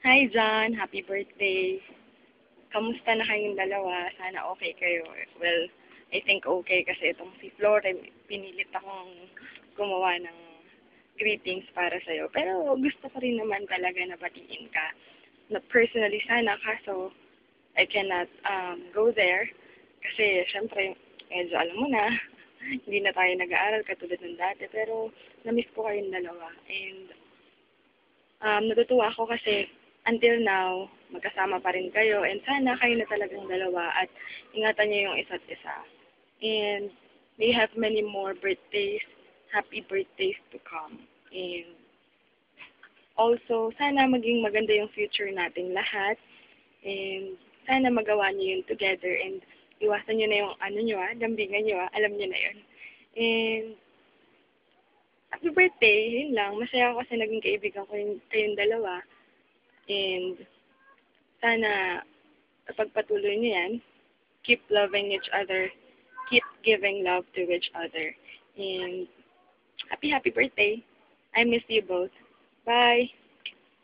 Hi, John. Happy birthday. Kamusta na kayong dalawa? Sana okay kayo. Well, I think okay kasi itong si Flore, pinilit akong gumawa ng greetings para sa'yo. Pero gusto ko rin naman talaga na batiin ka. Na personally sana, kaso I cannot go there. Kasi, syempre, medyo alam mo na, hindi na tayo nag-aaral katulad ng dati. Pero, na-miss ko kayong dalawa. And, natutuwa ako kasi until now, magkasama pa rin kayo and sana kayo na talagang dalawa at ingatan niyo yung isa't isa. And may have many more birthdays, happy birthdays to come. And also, sana maging maganda yung future nating lahat. And sana magawa niyo yun together and iwasan niyo na yung lambingan niyo alam niyo na yun. And happy birthday, yun lang. Masaya ako kasi naging kaibigan ko kayong dalawa. And sana pagpatuloy niyo yan. Keep loving each other. Keep giving love to each other. And happy birthday. I miss you both. Bye.